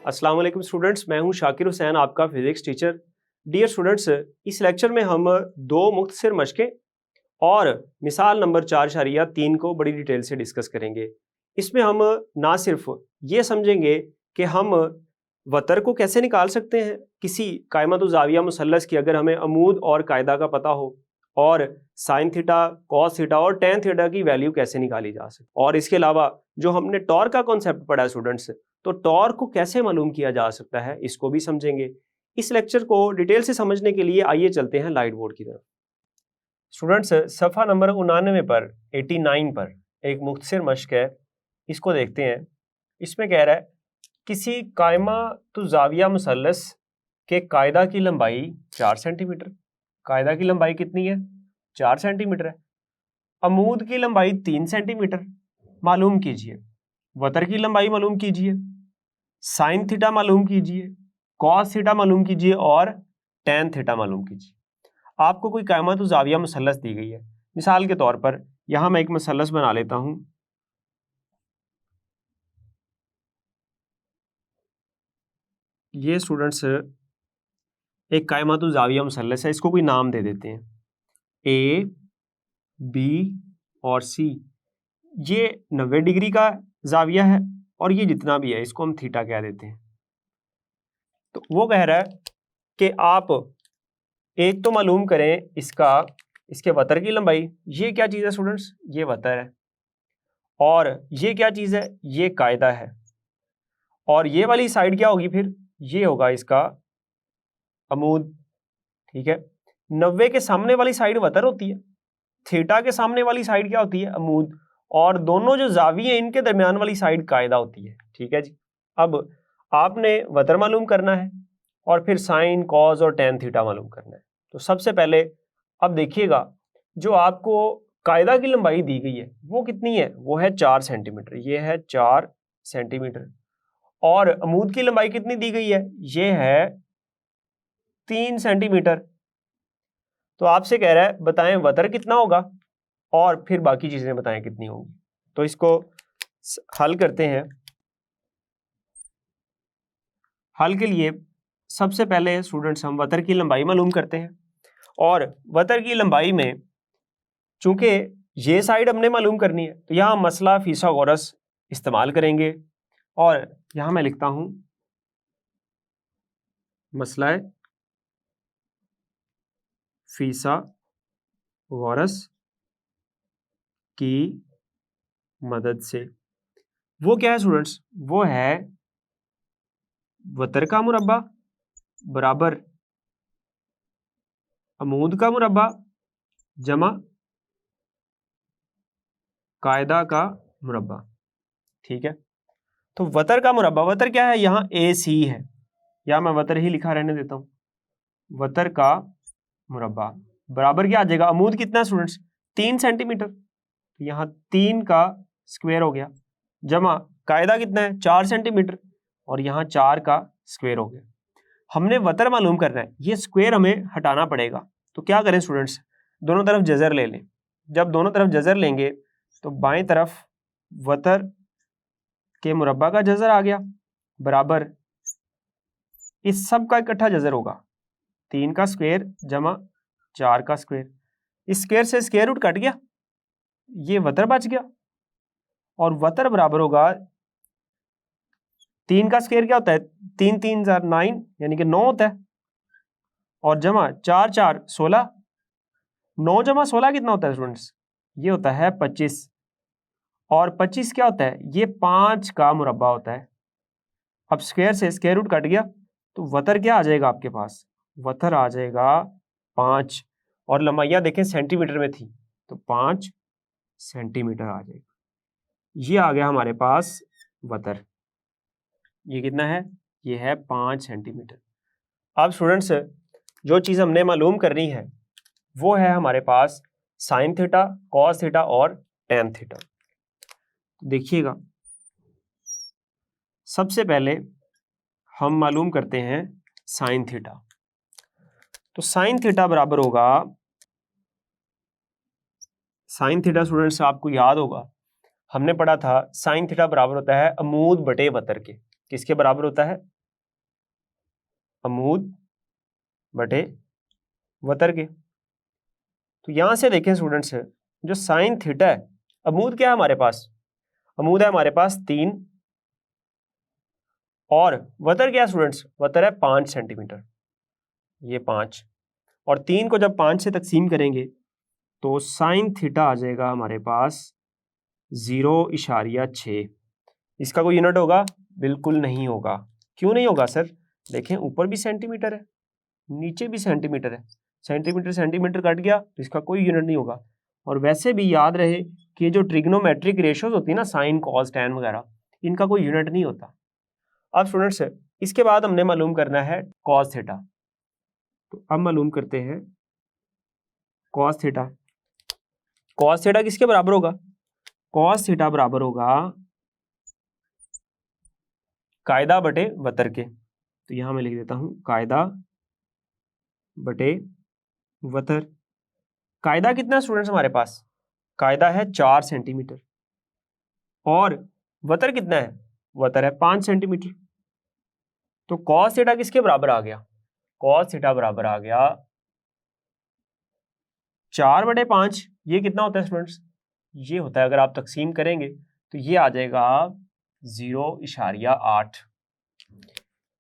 अस्सलाम वालेकुम स्टूडेंट्स, मैं हूं शाकिर हुसैन, आपका फिजिक्स टीचर। डियर स्टूडेंट्स, इस लेक्चर में हम दो मुख्तसर मशकें और मिसाल नंबर 4.3 को बड़ी डिटेल से डिस्कस करेंगे। इसमें हम ना सिर्फ ये समझेंगे कि हम वतर को कैसे निकाल सकते हैं किसी कायमत ज़ाविया मुसल्लस की, अगर हमें अमूद और कायदा का पता हो, और साइन थीटा, कॉस थीटा और टेन थीटा की वैल्यू कैसे निकाली जा सकती, और इसके अलावा जो हमने टॉर्क का कॉन्सेप्ट पढ़ा है स्टूडेंट्स, तो टॉर्क को कैसे मालूम किया जा सकता है, इसको भी समझेंगे। इस लेक्चर को डिटेल से समझने के लिए आइए चलते हैं लाइट बोर्ड की तरफ। स्टूडेंट्स, सफ़ा नंबर 99 पर 89 पर एक मुख्तसर मश्क है, इसको देखते हैं। इसमें कह रहा है किसी कायमा तो ज़ाविया मुसल्लस के कायदा की लंबाई 4 सेंटीमीटर। कायदा की लंबाई कितनी है? 4 सेंटीमीटर है। अमूद की लंबाई 3 सेंटीमीटर मालूम कीजिए। वतर की लंबाई मालूम कीजिए, साइन थीटा मालूम कीजिए, कॉस थीटा मालूम कीजिए और टेन थीटा मालूम कीजिए। आपको कोई कायमा तो ज़ाविया मुसल्लस दी गई है। मिसाल के तौर पर यहां मैं एक मुसल्लस बना लेता हूं। ये स्टूडेंट्स एक कायमा तो ज़ाविया मुसल्लस है, इसको कोई नाम दे देते हैं, ए, बी और सी। ये 90 डिग्री का ज़ाविया है और ये जितना भी है इसको हम थीटा कह देते हैं। तो वो कह रहा है कि आप एक तो मालूम करें इसके वतर की लंबाई। ये क्या चीज़ है स्टूडेंट्स? ये वतर है। और ये क्या चीज़ है? ये कायदा है। और ये वाली साइड क्या होगी फिर? ये होगा इसका अमूद। ठीक है, 90 के सामने वाली साइड वतर होती है, थीटा के सामने वाली साइड क्या होती है? अमूद। और दोनों जो ज़ाविये हैं इनके दरमियान वाली साइड कायदा होती है। ठीक है जी। अब आपने वतर मालूम करना है और फिर साइन, कॉस और टेन थीटा मालूम करना है। तो सबसे पहले अब देखिएगा, जो आपको कायदा की लंबाई दी गई है वो कितनी है? वो है 4 सेंटीमीटर। ये है 4 सेंटीमीटर। और अमूद की लंबाई कितनी दी गई है? ये है 3 सेंटीमीटर। तो आपसे कह रहा है बताएं वतर कितना होगा और फिर बाकी चीजें बताएं कितनी होंगी। तो इसको हल करते हैं। हल के लिए सबसे पहले स्टूडेंट्स हम वतर की लंबाई मालूम करते हैं। और वतर की लंबाई में चूंकि ये साइड हमने मालूम करनी है, तो यहां मसला फिसागोरस इस्तेमाल करेंगे। और यहां मैं लिखता हूं मसला फिसागोरस की मदद से। वो क्या है स्टूडेंट्स? वो है वतर का मुरब्बा बराबर अमूद का मुरब्बा जमा कायदा का मुरब्बा। ठीक है, तो वतर का मुरब्बा, वतर क्या है? यहाँ ए सी है, या मैं वतर ही लिखा रहने देता हूं। वतर का मुरब्बा बराबर क्या आ जाएगा? अमूद कितना है स्टूडेंट्स? 3 सेंटीमीटर। तो यहाँ 3 का स्क्वायर हो गया, जमा कायदा कितना है? 4 सेंटीमीटर, और यहाँ 4 का स्क्वायर हो गया। हमने वतर मालूम करना है, ये स्क्वायर हमें हटाना पड़ेगा। तो क्या करें स्टूडेंट्स? दोनों तरफ जजर ले लें। जब दोनों तरफ जजर लेंगे तो बाएं तरफ वतर के मुरब्बा का जजर आ गया बराबर इस सब का इकट्ठा जजर होगा, 3 का स्क्वायर जमा 4 का स्क्वायर। इस स्क्वायर से स्क्वायर रूट कट गया, ये वतर बच गया। और वतर बराबर होगा 3 का स्क्वायर क्या होता है? 3 3 9, यानी कि 9 होता है, और जमा 4 4 16। 9 जमा 16 कितना होता है स्टूडेंट्स? ये होता है 25। और 25 क्या होता है? ये 5 का मुरब्बा होता है। अब स्क्वायर से स्क्वायर रूट कट गया, तो वतर क्या आ जाएगा आपके पास? वतर आ जाएगा 5। और लंबाइयां देखें सेंटीमीटर में थी, तो 5 सेंटीमीटर आ जाएगा। ये आ गया हमारे पास वतर। ये कितना है? ये है 5 सेंटीमीटर। अब स्टूडेंट्स, जो चीज़ हमने मालूम करनी है वो है हमारे पास साइन थीटा, कॉस थीटा और टेन थीटा। देखिएगा, सबसे पहले हम मालूम करते हैं साइन थीटा। तो साइन थीटा बराबर होगा, साइन थीटा स्टूडेंट्स आपको याद होगा, हमने पढ़ा था साइन थीटा बराबर होता है अमूद बटे वतर के। किसके बराबर होता है? अमूद बटे वतर के। तो यहां से देखें स्टूडेंट्स, जो साइन थीटा है, अमूद क्या है हमारे पास? अमूद है हमारे पास 3 और वतर क्या है स्टूडेंट्स? वतर है 5 सेंटीमीटर। ये 5 और 3 को जब 5 से तकसीम करेंगे तो साइन थीटा आ जाएगा हमारे पास 0.6। इसका कोई यूनिट होगा? बिल्कुल नहीं होगा। क्यों नहीं होगा सर? देखें ऊपर भी सेंटीमीटर है, नीचे भी सेंटीमीटर है, सेंटीमीटर सेंटीमीटर कट गया तो इसका कोई यूनिट नहीं होगा। और वैसे भी याद रहे कि जो ट्रिग्नोमेट्रिक रेशियोज होती है ना, साइन कॉस टैन वगैरह, इनका कोई यूनिट नहीं होता। अब स्टूडेंट्स इसके बाद हमने मालूम करना है कॉस थीटा। तो अब मालूम करते हैं कॉस थीटा। कॉस थीटा किसके बराबर होगा? कॉस थीटा बराबर होगा कायदा बटे वतर के। तो यहां मैं लिख देता हूं कायदा बटे वतर। कायदा कितना स्टूडेंट्स हमारे पास? कायदा है 4 सेंटीमीटर और वतर कितना है? वतर है 5 सेंटीमीटर। तो कॉस थीटा किसके बराबर आ गया? कॉस थीटा बराबर आ गया 4/5। ये कितना होता है स्टूडेंट्स? ये होता है, अगर आप तकसीम करेंगे तो ये आ जाएगा 0.8।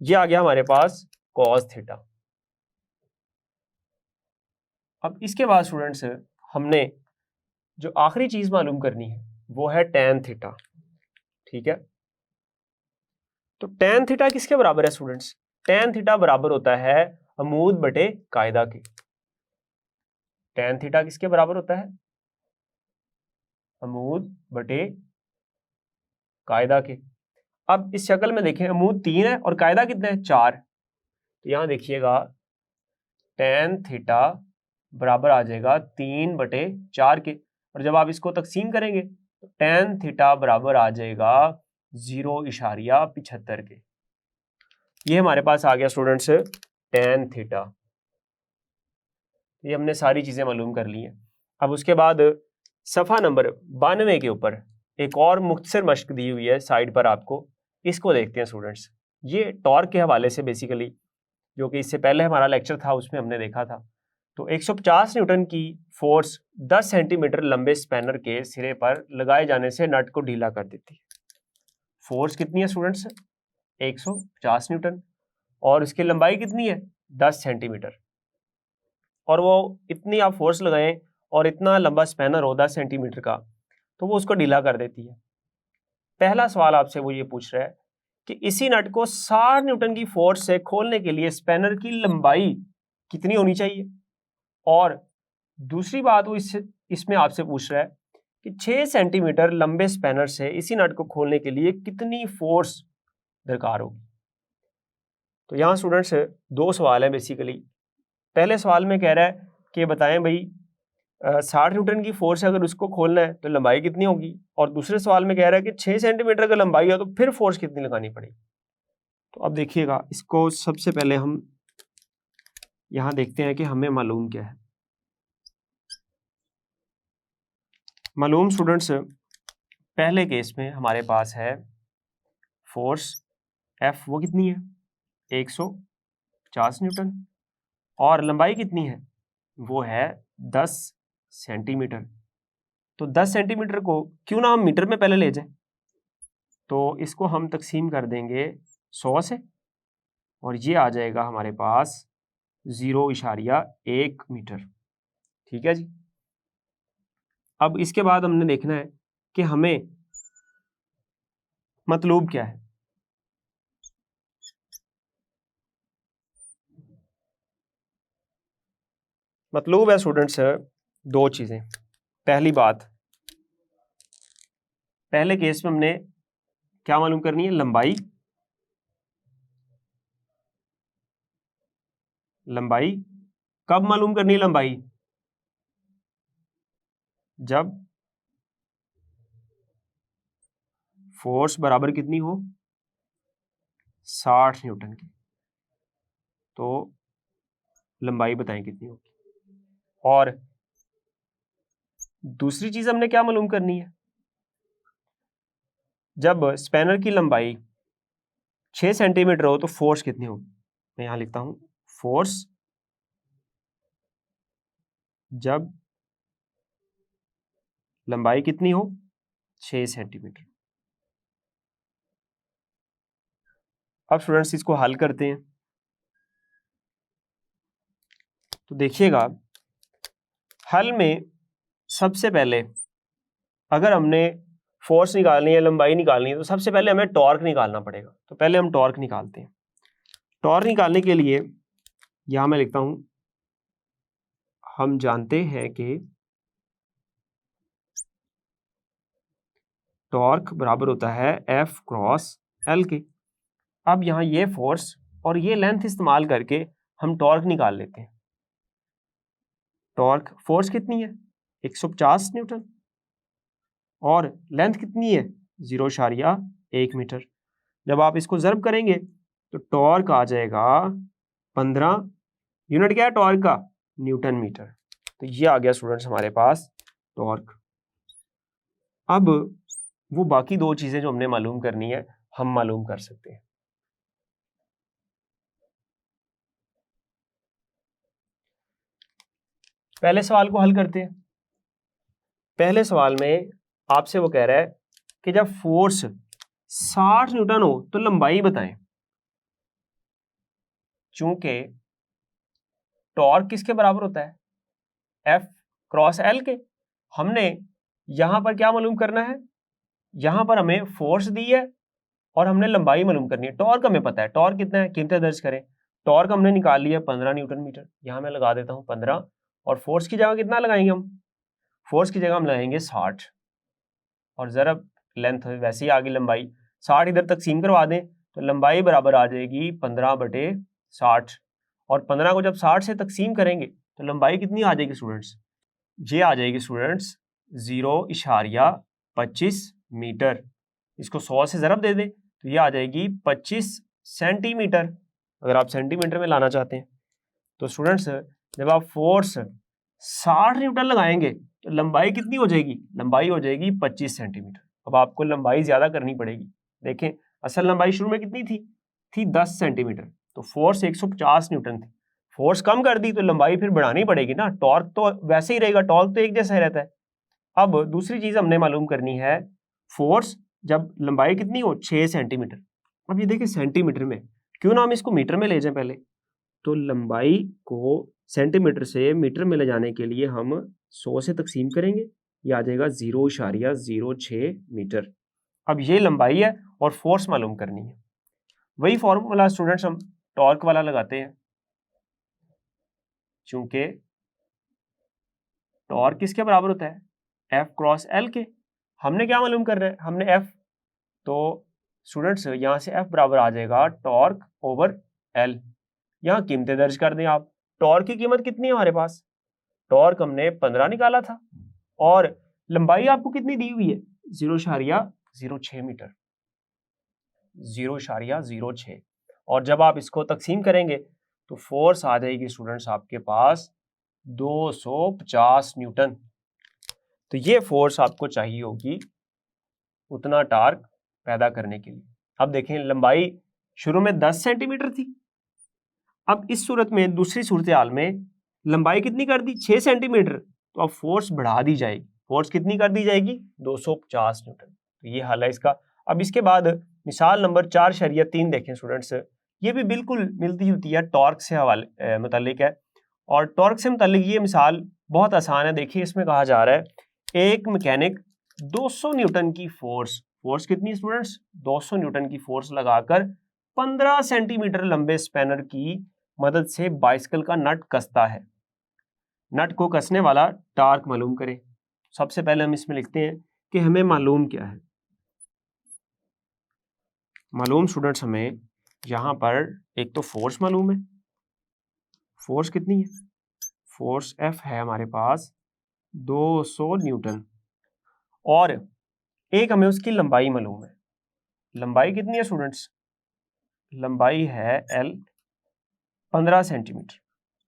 ये आ गया हमारे पास कॉस थीटा। अब इसके बाद स्टूडेंट्स हमने जो आखिरी चीज मालूम करनी है वो है टैन थीटा। ठीक है, तो टैन थीटा किसके बराबर है स्टूडेंट्स? टैन थीटा बराबर होता है अमूद बटे कायदा के। टैन थीटा किसके बराबर होता है? अमूद बटे कायदा के। अब इस शक्ल में देखें, अमूद 3 है और कायदा कितना है? 4। तो यहां देखिएगा टैन थीटा बराबर आ जाएगा 3/4 के। और जब आप इसको तकसीम करेंगे तो टैन थीटा बराबर आ जाएगा 0.75 के। ये हमारे पास आ गया स्टूडेंट्स टैन थीटा। ये हमने सारी चीजें मालूम कर ली हैं। अब उसके बाद सफ़ा नंबर 92 के ऊपर एक और मुख्तसर मश्क दी हुई है साइड पर आपको, इसको देखते हैं स्टूडेंट्स। ये टॉर्क के हवाले से बेसिकली, जो कि इससे पहले हमारा लेक्चर था उसमें हमने देखा था। तो 150 न्यूटन की फोर्स 10 सेंटीमीटर लंबे स्पैनर के सिरे पर लगाए जाने से नट को ढीला कर देती है। फोर्स कितनी है स्टूडेंट्स? 150 न्यूटन और उसकी लंबाई कितनी है? 10 सेंटीमीटर। और वो इतनी आप फोर्स लगाएं और इतना लंबा स्पैनर हो 10 सेंटीमीटर का, तो वो उसको ढीला कर देती है। पहला सवाल आपसे वो ये पूछ रहा है कि इसी नट को 60 न्यूटन की फोर्स से खोलने के लिए स्पैनर की लंबाई कितनी होनी चाहिए? और दूसरी बात वो इसमें आपसे पूछ रहा है कि 6 सेंटीमीटर लंबे स्पैनर से इसी नट को खोलने के लिए कितनी फोर्स दरकार होगी। तो यहाँ स्टूडेंट्स 2 सवाल हैं बेसिकली। पहले सवाल में कह रहा है कि बताएं भाई 60 न्यूटन की फोर्स है, अगर उसको खोलना है तो लंबाई कितनी होगी। और दूसरे सवाल में कह रहा है कि 6 सेंटीमीटर का लंबाई है तो फिर फोर्स कितनी लगानी पड़ेगी। तो अब देखिएगा, इसको सबसे पहले हम यहां देखते हैं कि हमें मालूम क्या है। मालूम स्टूडेंट्स पहले केस में हमारे पास है फोर्स F, वो कितनी है? 150 न्यूटन और लंबाई कितनी है? वो है 10 सेंटीमीटर। तो 10 सेंटीमीटर को क्यों ना हम मीटर में पहले ले जाएं, तो इसको हम तकसीम कर देंगे 100 से और ये आ जाएगा हमारे पास 0.1 मीटर। ठीक है जी। अब इसके बाद हमने देखना है कि हमें मतलूब क्या है। मतलूब है स्टूडेंट्स 2 चीजें। पहली बात, पहले केस में हमने क्या मालूम करनी है? लंबाई। लंबाई कब मालूम करनी है? लंबाई जब फोर्स बराबर कितनी हो? 60 न्यूटन की। तो लंबाई बताएं कितनी होगी। और दूसरी चीज हमने क्या मालूम करनी है? जब स्पैनर की लंबाई 6 सेंटीमीटर हो तो फोर्स कितनी होगी। मैं यहां लिखता हूं फोर्स जब लंबाई कितनी हो 6 सेंटीमीटर। अब स्टूडेंट्स इसको हल करते हैं। तो देखिएगा हल में सबसे पहले अगर हमने फोर्स निकालनी है, लंबाई निकालनी है, तो सबसे पहले हमें टॉर्क निकालना पड़ेगा। तो पहले हम टॉर्क निकालते हैं। टॉर्क निकालने के लिए यहां मैं लिखता हूं हम जानते हैं कि टॉर्क बराबर होता है F क्रॉस L के। अब यहां ये फोर्स और ये लेंथ इस्तेमाल करके हम टॉर्क निकाल लेते हैं। टॉर्क फोर्स कितनी है 150 न्यूटन और लेंथ कितनी है 0.1 मीटर। जब आप इसको ज़र्ब करेंगे तो टॉर्क आ जाएगा 15। यूनिट क्या है टॉर्क का न्यूटन मीटर। तो ये आ गया स्टूडेंट्स हमारे पास टॉर्क। अब वो बाकी दो चीजें जो हमने मालूम करनी है हम मालूम कर सकते हैं। पहले सवाल को हल करते हैं। पहले सवाल में आपसे वो कह रहा है कि जब फोर्स 60 न्यूटन हो तो लंबाई बताएं। चूंकि टॉर्क किसके बराबर होता है F क्रॉस L के, हमने यहां पर क्या मालूम करना है, यहां पर हमें फोर्स दी है और हमने लंबाई मालूम करनी है। टॉर्क हमें पता है, टॉर्क कितना है, कीमतें दर्ज करें। टॉर्क हमने निकाल लिया 15 न्यूटन मीटर, यहां मैं लगा देता हूं 15। और फोर्स की जगह कितना लगाएंगे हम, फोर्स की जगह हम लगाएंगे 60 और जरा लेंथ वैसे ही आगे लंबाई 60 इधर तकसीम करवा दें तो लंबाई बराबर आ जाएगी 15/60। और 15 को जब 60 से तकसीम करेंगे तो लंबाई कितनी आ जाएगी स्टूडेंट्स, ये आ जाएगी स्टूडेंट्स 0.25 मीटर। इसको 100 से ज़रब दे दें तो ये आ जाएगी 25 सेंटीमीटर, अगर आप सेंटीमीटर में लाना चाहते हैं। तो स्टूडेंट्स जब आप फोर्स 60 न्यूटन लगाएंगे तो लंबाई कितनी हो जाएगी, लंबाई हो जाएगी 25 सेंटीमीटर। अब आपको लंबाई ज्यादा करनी पड़ेगी। देखें असल लंबाई शुरू में कितनी थी 10 सेंटीमीटर, तो फोर्स 150 न्यूटन थी। फोर्स कम कर दी तो लंबाई फिर बढ़ानी पड़ेगी ना, टॉर्क तो वैसे ही रहेगा, टॉर्क तो एक जैसा ही रहता है। अब दूसरी चीज हमने मालूम करनी है फोर्स जब लंबाई कितनी हो 6 सेंटीमीटर। अब ये देखिए सेंटीमीटर में, क्यों ना हम इसको मीटर में ले जाएं पहले। तो लंबाई को सेंटीमीटर से मीटर में ले जाने के लिए हम 100 से तकसीम करेंगे, ये आ जाएगा 0.06 मीटर। अब ये लंबाई है और फोर्स मालूम करनी है। वही फॉर्मूला स्टूडेंट्स हम टॉर्क वाला लगाते हैं। चूंकि टॉर्क किसके बराबर होता है F क्रॉस L के, हमने क्या मालूम करना है, हमने F, तो स्टूडेंट्स यहां से F बराबर आ जाएगा टॉर्क ओवर L। यहां कीमतें दर्ज कर दें आप। टॉर्क की कीमत कितनी है हमारे पास, टॉर्क हमने 15 निकाला था और लंबाई आपको कितनी दी हुई है 0.06 मीटर, 0.06। और जब आप इसको तकसीम करेंगे तो फोर्स आ जाएगी स्टूडेंट्स आपके पास 250 न्यूटन। तो ये फोर्स आपको चाहिए होगी उतना टार्क पैदा करने के लिए। अब देखें लंबाई शुरू में 10 सेंटीमीटर थी, अब इस सूरत में दूसरी सूरत हाल में लंबाई कितनी कर दी 6 सेंटीमीटर, तो अब फोर्स बढ़ा दी जाएगी। फोर्स कितनी कर दी जाएगी 250 न्यूटन। तो ये हाल है इसका। अब इसके बाद मिसाल नंबर 4.3 देखें स्टूडेंट्स, ये भी बिल्कुल मिलती जुलती है, टॉर्क से हवाले मुतालिक है। और टॉर्क से मुतालिक ये मिसाल बहुत आसान है। देखिए इसमें कहा जा रहा है एक मैकेनिक 200 न्यूटन की फोर्स कितनी स्टूडेंट्स 200 न्यूटन की फोर्स लगाकर 15 सेंटीमीटर लंबे स्पैनर की मदद से बाइसिकल का नट कसता है। नट को कसने वाला टार्क मालूम करें। सबसे पहले हम इसमें लिखते हैं कि हमें मालूम क्या है। मालूम स्टूडेंट्स हमें यहां पर एक तो फोर्स मालूम है, फोर्स कितनी है, फोर्स F है हमारे पास 200 न्यूटन, और एक हमें उसकी लंबाई मालूम है। लंबाई कितनी है स्टूडेंट्स, लंबाई है L 15 सेंटीमीटर,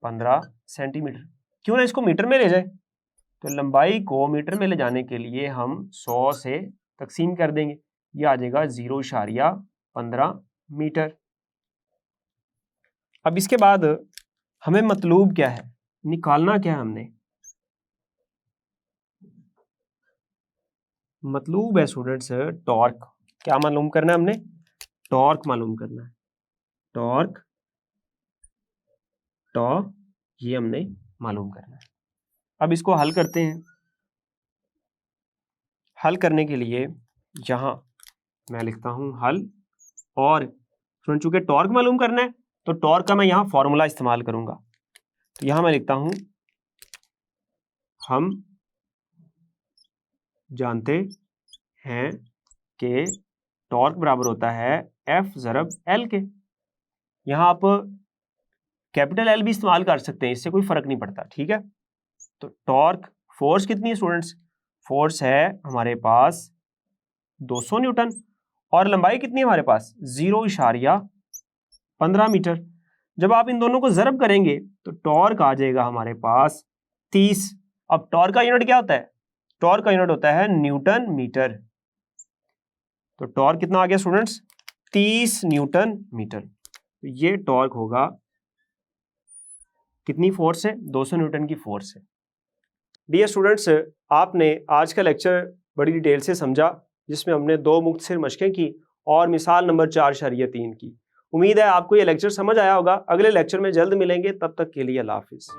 15 सेंटीमीटर। क्यों ना इसको मीटर में ले जाए, तो लंबाई को मीटर में ले जाने के लिए हम 100 से तकसीम कर देंगे, ये आ जाएगा 0.15 मीटर। अब इसके बाद हमें मतलूब क्या है, निकालना क्या है हमने, मतलूब है स्टूडेंट्स टॉर्क। क्या मालूम करना है हमने, टॉर्क मालूम करना है, टॉर्क टॉ ये हमने मालूम करना है। अब इसको हल करते हैं। हल करने के लिए यहां मैं लिखता हूं हल, और स्टूडेंट चूंकि टॉर्क मालूम करना है तो टॉर्क का मैं यहां फॉर्मूला इस्तेमाल करूंगा। तो यहां मैं लिखता हूं हम जानते हैं कि टॉर्क बराबर होता है F ज़रब L के। यहां आप कैपिटल L भी इस्तेमाल कर सकते हैं, इससे कोई फर्क नहीं पड़ता, ठीक है। तो टॉर्क, फोर्स कितनी है स्टूडेंट्स, फोर्स है हमारे पास 200 न्यूटन, और लंबाई कितनी है हमारे पास 0.15 मीटर। जब आप इन दोनों को ज़रब करेंगे तो टॉर्क आ जाएगा हमारे पास 30। अब टॉर्क का यूनिट क्या होता है, टॉर्क का यूनिट होता है न्यूटन मीटर। तो टॉर्क कितना आ गया स्टूडेंट्स, 30 न्यूटन मीटर। तो ये टॉर्क होगा, कितनी फोर्स है, 200 न्यूटन की फोर्स है। डियर स्टूडेंट्स, आपने आज का लेक्चर बड़ी डिटेल से समझा, जिसमें हमने 2 मुख्तसर मशकें की और मिसाल नंबर 4.3 की। उम्मीद है आपको ये लेक्चर समझ आया होगा। अगले लेक्चर में जल्द मिलेंगे, तब तक के लिए अल्लाह हाफिज़।